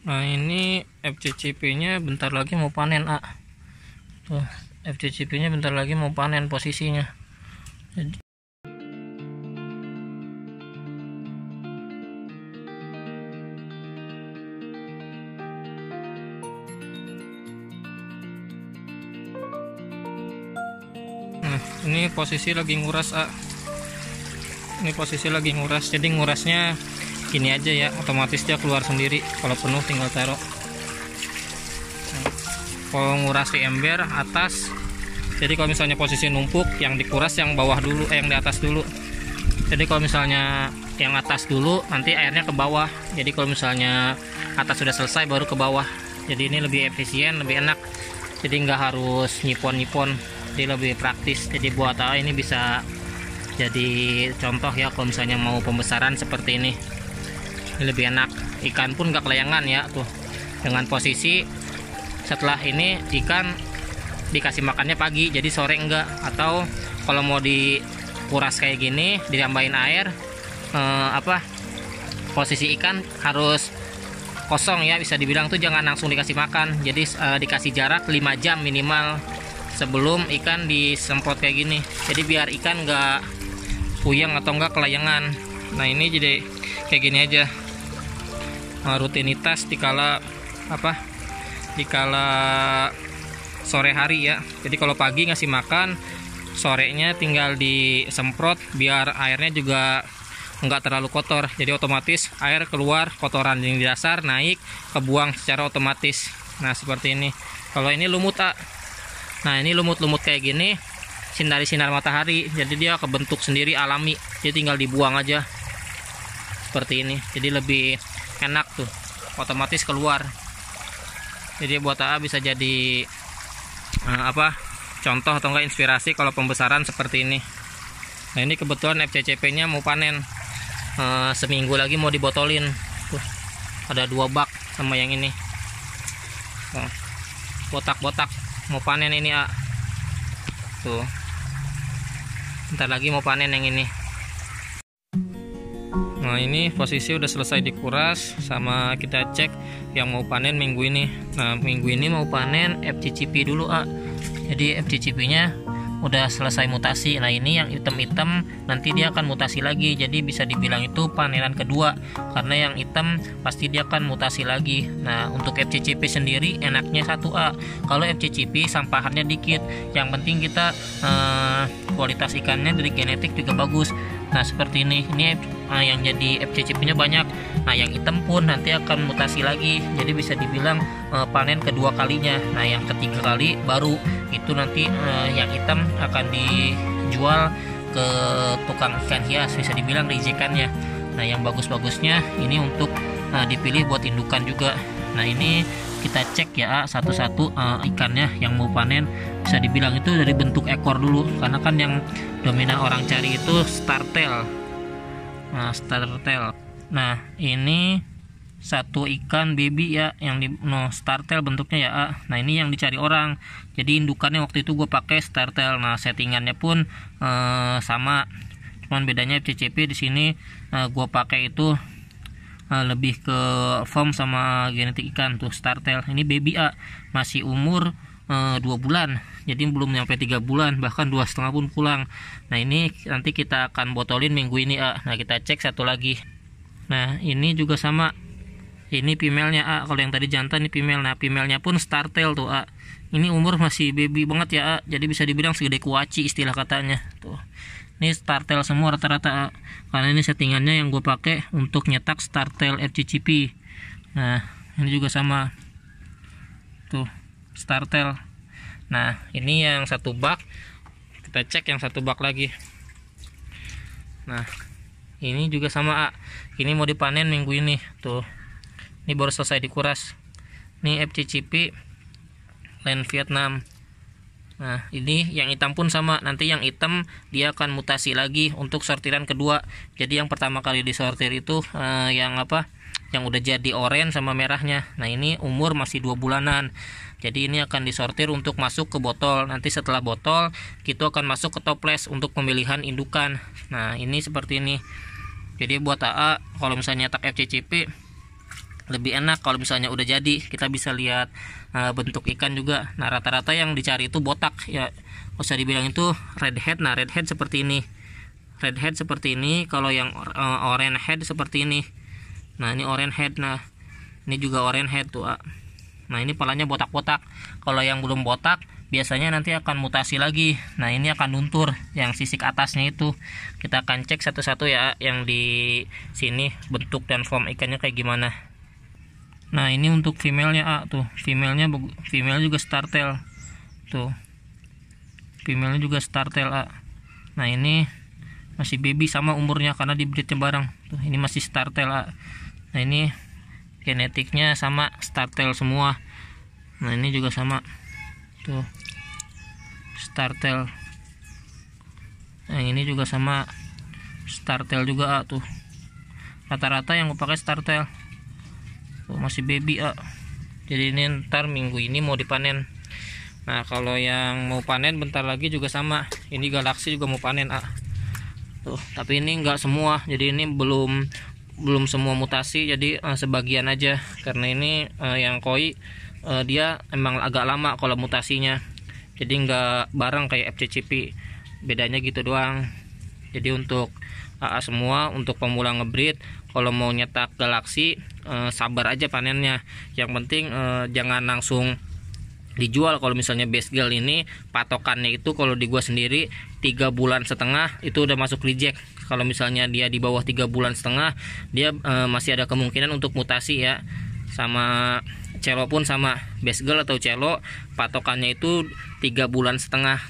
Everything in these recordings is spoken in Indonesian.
Nah ini FCCP nya bentar lagi mau panen tuh, FCCP nya bentar lagi mau panen posisinya. Jadi nah ini posisi lagi nguras ini posisi lagi nguras, jadi ngurasnya gini aja ya, otomatis dia keluar sendiri. Kalau penuh tinggal taruh. Kalau nguras di ember atas, jadi kalau misalnya posisi numpuk, yang dikuras yang bawah dulu, yang di atas dulu. Jadi kalau misalnya yang atas dulu, nanti airnya ke bawah. Jadi kalau misalnya atas sudah selesai baru ke bawah. Jadi ini lebih efisien, lebih enak. Jadi nggak harus nyipon-nyipon, jadi lebih praktis. Jadi buat ini bisa jadi contoh ya, kalau misalnya mau pembesaran seperti ini lebih enak. Ikan pun nggak kelayangan ya tuh, dengan posisi setelah ini ikan dikasih makannya pagi, jadi sore enggak. Atau kalau mau dikuras kayak gini, ditambahin air, posisi ikan harus kosong ya, bisa dibilang tuh jangan langsung dikasih makan. Jadi dikasih jarak 5 jam minimal sebelum ikan disemprot kayak gini, jadi biar ikan nggak puyeng atau enggak kelayangan. Nah ini jadi kayak gini aja, rutinitas dikala sore hari ya. Jadi kalau pagi ngasih makan, sorenya tinggal disemprot biar airnya juga nggak terlalu kotor. Jadi otomatis air keluar, kotoran yang di dasar naik, kebuang secara otomatis. Nah seperti ini. Kalau ini lumut nah ini lumut-lumut kayak gini dari sinar matahari, jadi dia kebentuk sendiri alami, jadi tinggal dibuang aja seperti ini. Jadi lebih enak tuh, otomatis keluar. Jadi buat bisa jadi contoh atau enggak inspirasi kalau pembesaran seperti ini. Nah ini kebetulan FCCP nya mau panen, seminggu lagi mau dibotolin tuh. Ada 2 bak sama yang ini, botak-botak mau panen ini tuh, bentar lagi mau panen yang ini. Nah ini posisi udah selesai dikuras, sama kita cek yang mau panen minggu ini. Nah minggu ini mau panen FCCP dulu jadi FCCP nya udah selesai mutasi. Nah ini yang hitam-hitam nanti dia akan mutasi lagi, jadi bisa dibilang itu panenan kedua, karena yang hitam pasti dia akan mutasi lagi. Nah untuk FCCP sendiri enaknya 1A, kalau FCCP sampahannya dikit, yang penting kita kualitas ikannya dari genetik juga bagus. Nah seperti ini yang jadi FCCP nya banyak. Nah yang hitam pun nanti akan mutasi lagi, jadi bisa dibilang panen kedua kalinya. Nah yang ketiga kali baru itu nanti yang hitam akan dijual ke tukang ikan hias, bisa dibilang rijekannya. Nah yang bagus-bagusnya ini untuk dipilih buat indukan juga. Nah ini kita cek ya satu-satu ikannya yang mau panen, bisa dibilang itu dari bentuk ekor dulu, karena kan yang dominan orang cari itu startail. Nah startail, nah ini satu ikan baby ya, yang startail bentuknya ya nah ini yang dicari orang. Jadi indukannya waktu itu gue pakai startail. Nah settingannya pun sama, cuman bedanya FCCP di sini gue pakai itu lebih ke foam sama genetik ikan tuh. Startail ini baby masih umur 2 bulan, jadi belum nyampe 3 bulan, bahkan 2,5 pun pulang. Nah ini nanti kita akan botolin minggu ini Nah kita cek satu lagi. Nah ini juga sama, ini female-nya kalau yang tadi jantan ini female. Nah female-nya pun startail tuh ini umur masih baby banget ya jadi bisa dibilang segede kuaci istilah katanya tuh. Ini startail semua rata-rata karena ini settingannya yang gue pakai untuk nyetak startail FCCP. Nah ini juga sama tuh, startail. Nah ini yang 1 bak, kita cek yang 1 bak lagi. Nah ini juga sama ini mau dipanen minggu ini tuh. Ini baru selesai dikuras. Ini FCCP Land Vietnam. Nah ini yang hitam pun sama, nanti yang hitam dia akan mutasi lagi untuk sortiran kedua. Jadi yang pertama kali disortir itu yang udah jadi oranye sama merahnya. Nah ini umur masih 2 bulanan, jadi ini akan disortir untuk masuk ke botol. Nanti setelah botol kita akan masuk ke toples untuk pemilihan indukan. Nah ini seperti ini. Jadi buat kalau misalnya nyetak FCCP lebih enak kalau misalnya udah jadi. Kita bisa lihat bentuk ikan juga. Nah rata-rata yang dicari itu botak ya, usah dibilang itu redhead. Nah redhead seperti ini, redhead seperti ini. Kalau yang orange head seperti ini. Nah ini orange head. Nah ini juga orange head tuh. Nah ini palanya botak-botak. Kalau yang belum botak biasanya nanti akan mutasi lagi. Nah ini akan luntur yang sisik atasnya itu. Kita akan cek satu-satu ya yang di sini bentuk dan form ikannya kayak gimana. Nah ini untuk female-nya tuh, female juga startail tuh, female juga startail Nah ini masih baby sama umurnya karena di breednya bareng tuh, ini masih startail Nah ini genetiknya sama startail semua. Nah ini juga sama tuh, startail. Nah ini juga sama startail juga tuh. Rata-rata yang gue pakai startail tuh, masih baby jadi ini ntar minggu ini mau dipanen. Nah kalau yang mau panen bentar lagi juga sama, ini galaksi juga mau panen tuh, tapi ini enggak semua, jadi ini belum semua mutasi, jadi sebagian aja karena ini yang koi dia emang agak lama kalau mutasinya, jadi enggak bareng kayak FCCP, bedanya gitu doang. Jadi untuk AA semua, untuk pemula ngebreed, kalau mau nyetak galaksi sabar aja panennya. Yang penting jangan langsung dijual. Kalau misalnya best girl ini patokannya itu kalau di gua sendiri 3,5 bulan itu udah masuk reject. Kalau misalnya dia di bawah 3,5 bulan dia masih ada kemungkinan untuk mutasi ya. Sama celo pun sama, best girl atau celo patokannya itu 3,5 bulan.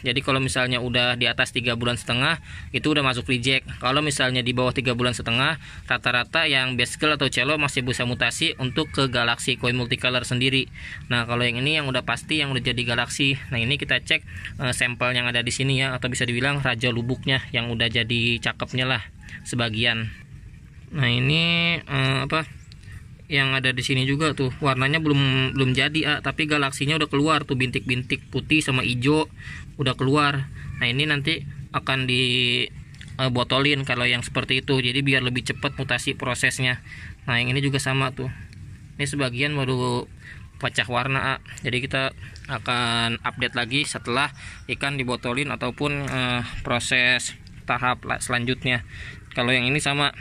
Jadi kalau misalnya udah di atas 3,5 bulan itu udah masuk reject. Kalau misalnya di bawah 3,5 bulan rata-rata yang best girl atau celo masih bisa mutasi untuk ke galaksi koi multicolor sendiri. Nah kalau yang ini yang udah pasti yang udah jadi galaksi. Nah ini kita cek sampel yang ada di sini ya, atau bisa dibilang raja lubuknya yang udah jadi cakepnya lah sebagian. Nah ini yang ada di sini juga tuh warnanya belum jadi tapi galaksinya udah keluar tuh, bintik-bintik putih sama hijau udah keluar. Nah ini nanti akan dibotolin kalau yang seperti itu, jadi biar lebih cepat mutasi prosesnya. Nah yang ini juga sama tuh, ini sebagian baru pecah warna jadi kita akan update lagi setelah ikan dibotolin ataupun proses tahap selanjutnya. Kalau yang ini sama,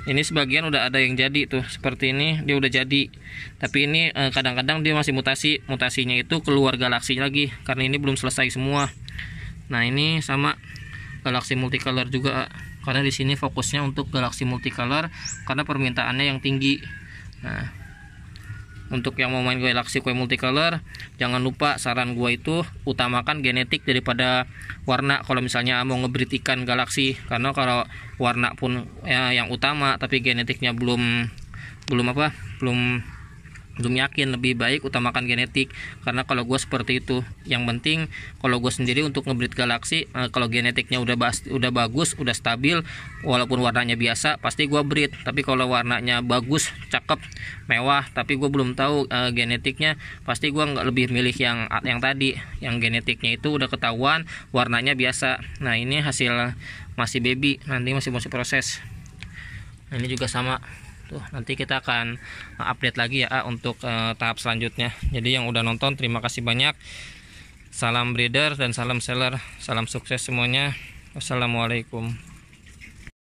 ini sebagian udah ada yang jadi tuh, seperti ini dia udah jadi, tapi ini kadang-kadang dia masih mutasinya itu keluar galaksi lagi karena ini belum selesai semua. Nah ini sama galaksi multicolor juga karena di sini fokusnya untuk galaksi multicolor karena permintaannya yang tinggi. Nah untuk yang mau main galaksi koi multicolor, jangan lupa saran gua itu utamakan genetik daripada warna kalau misalnya mau ngebreed ikan galaksi, karena kalau warna pun yang utama tapi genetiknya belum yakin, lebih baik utamakan genetik. Karena kalau gue seperti itu, yang penting kalau gue sendiri untuk ngebreed galaksi, kalau genetiknya udah bagus, udah stabil, walaupun warnanya biasa pasti gue breed. Tapi kalau warnanya bagus, cakep, mewah, tapi gue belum tahu genetiknya, pasti gue nggak lebih milih yang tadi, yang genetiknya itu udah ketahuan warnanya biasa. Nah ini hasil masih baby, nanti masih proses. Nah ini juga sama tuh, nanti kita akan update lagi ya untuk tahap selanjutnya. Jadi yang udah nonton terima kasih banyak. Salam breeder dan salam seller, salam sukses semuanya. Wassalamualaikum.